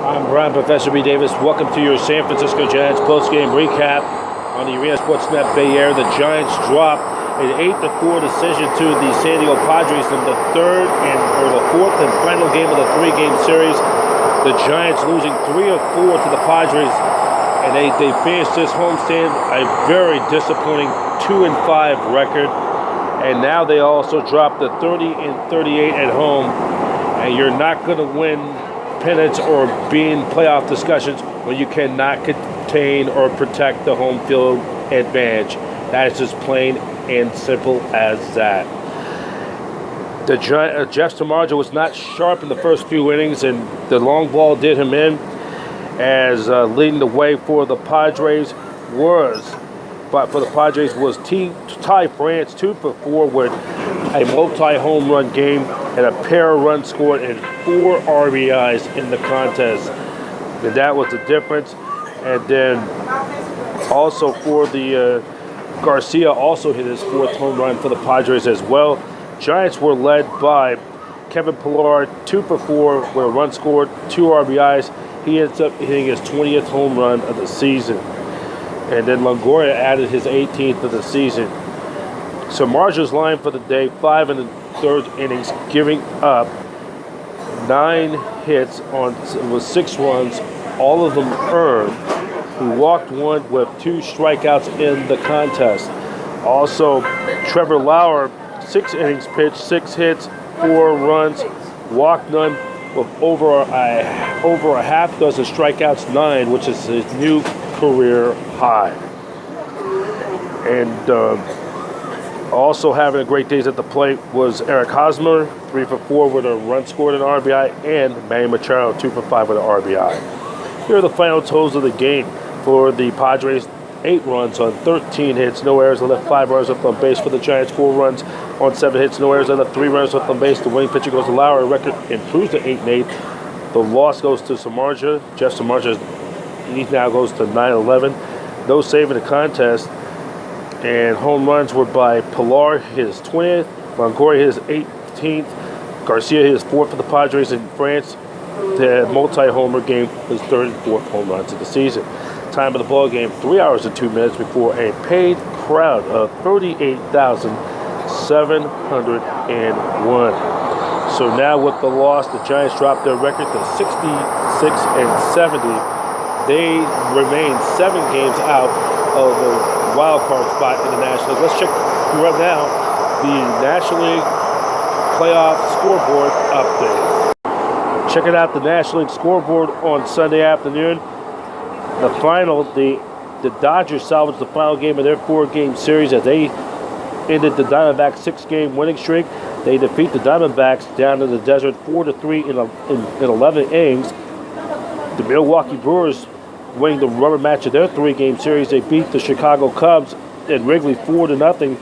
I'm Brian Professor B. Davis. Welcome to your San Francisco Giants postgame recap on the Arena Sportsnet Bay Area. The Giants dropped an 8-4 decision to the San Diego Padres in the fourth and final game of the three-game series. The Giants losing 3 of 4 to the Padres, and they finished this homestand a very disappointing 2-5 record. And now they also dropped the 30-38 at home, and you're not going to win pennants or be in playoff discussions when you cannot contain or protect the home field advantage. That is just plain and simple as that. The Jeff Samardzija was not sharp in the first few innings, and the long ball did him in, as leading the way for the Padres was Ty France, 2 for 4 with a multi-home run game and a pair of runs scored and 4 RBIs in the contest. And that was the difference. And then also for the Garcia also hit his 4th home run for the Padres as well. Giants were led by Kevin Pillar, 2 for 4 with a run scored, 2 RBIs. He ends up hitting his 20th home run of the season. And then Longoria added his 18th of the season. Samardzija's line for the day, 5 1/3 innings, giving up 9 hits with 6 runs, all of them earned. He walked 1 with 2 strikeouts in the contest. Also, Trevor Lauer, 6 innings pitched, 6 hits, 4 runs, walked none, with over a half dozen strikeouts, 9, which is his new career high. And also having a great days at the plate was Eric Hosmer, 3 for 4 with a run scored and RBI, and Manny Machado, 2 for 5 with an RBI. Here are the final totals of the game for the Padres: 8 runs on 13 hits, no errors. They left 5 runners left on base. For the Giants, 4 runs on 7 hits, no errors. They left 3 runners left on base. The winning pitcher goes to Lauer. Record improves to 8-8. The loss goes to Samardzija. Jeff Samardzija, he now goes to 9-11. No save in the contest. And home runs were by Pillar, his 20th. Longoria, his 18th. Garcia, his 4th for the Padres. In France, the multi-homer game, his 3rd and 4th home runs of the season. Time of the ball game, 3 hours and 2 minutes before a paid crowd of 38,701. So now with the loss, the Giants dropped their record to 66-70. They remain 7 games out of the wild card spot in the National League. Let's check right now the National League playoff scoreboard update. Checking out the National League scoreboard on Sunday afternoon. The Dodgers salvaged the final game of their 4-game series as they ended the Diamondbacks' 6-game winning streak. They defeat the Diamondbacks down in the desert 4-3 in 11 innings. The Milwaukee Brewers winning the rubber match of their 3-game series. They beat the Chicago Cubs at Wrigley 4-0.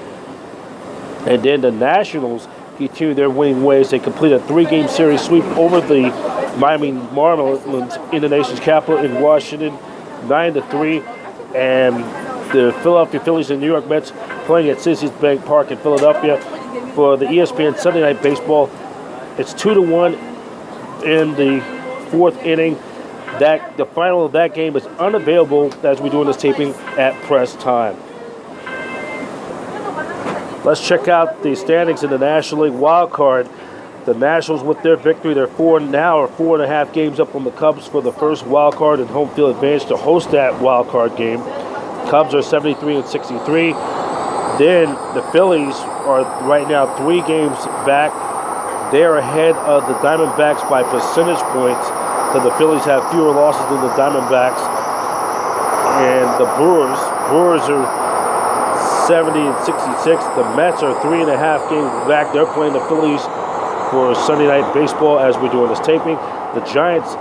And then the Nationals continued their winning ways. They completed a 3-game series sweep over the Miami Marlins in the nation's capital in Washington, 9-3. And the Philadelphia Phillies and New York Mets playing at Citizens Bank Park in Philadelphia for the ESPN Sunday Night Baseball. It's 2-1 in the 4th inning. The final of that game is unavailable as we're doing this taping at press time. Let's check out the standings in the National League wild card. The Nationals, with their victory, they're 4.5 games up on the Cubs for the first wild card and home field advantage to host that wild card game. Cubs are 73-63. Then the Phillies are right now 3 games back. They're ahead of the Diamondbacks by percentage points. So the Phillies have fewer losses than the Diamondbacks. And the Brewers are 70-66. The Mets are 3.5 games back. They're playing the Phillies for Sunday Night Baseball as we're doing this taping. The Giants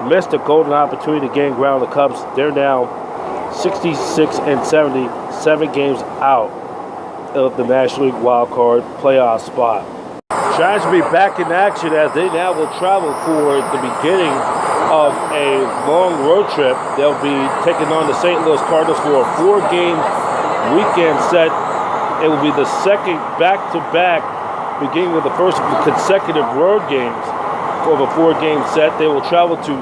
missed a golden opportunity to gain ground on the Cubs. They're now 66-70, 7 games out of the National League wild card playoff spot. Giants will be back in action as they now will travel for the beginning of a long road trip. They'll be taking on the St. Louis Cardinals for a 4-game weekend set. It will be the second back-to-back, beginning with the first consecutive road games of a 4-game set. They will travel to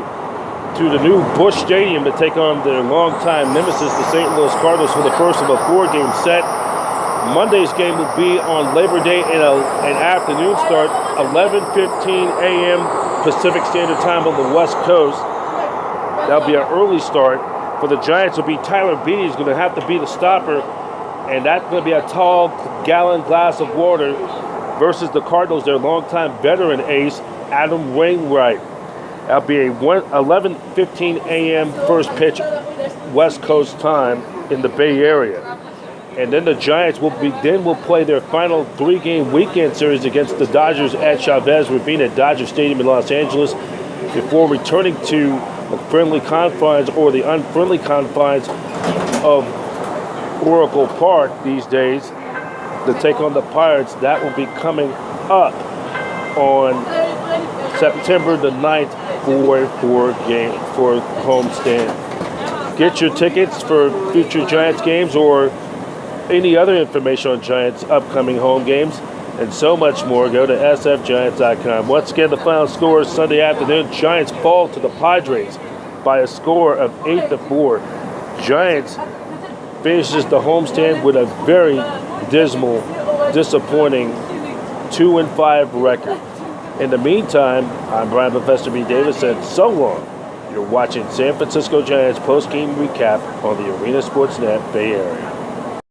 to the new Busch Stadium to take on their longtime nemesis, the St. Louis Cardinals, for the first of a 4-game set. Monday's game will be on Labor Day in an afternoon start, 11:15 a.m. Pacific Standard Time on the West Coast. That'll be an early start. For the Giants, will be Tyler Beatty is going to have to be the stopper, and that's going to be a tall gallon glass of water versus the Cardinals, their longtime veteran ace, Adam Wainwright. That'll be a 11:15 a.m. first pitch West Coast time in the Bay Area. And then the Giants will play their final 3-game weekend series against the Dodgers at Chavez Ravine at Dodger Stadium in Los Angeles before returning to the friendly confines or the unfriendly confines of Oracle Park these days to take on the Pirates. That will be coming up on September the 9th for homestand. Get your tickets for future Giants games or any other information on Giants' upcoming home games and so much more. Go to sfgiants.com. Once again, the final score is Sunday afternoon. Giants fall to the Padres by a score of 8-4. Giants finishes the homestand with a very dismal, disappointing 2-5 record. In the meantime, I'm Brian Professor B. Davis, and so long. You're watching San Francisco Giants postgame recap on the Arena Sportsnet Bay Area.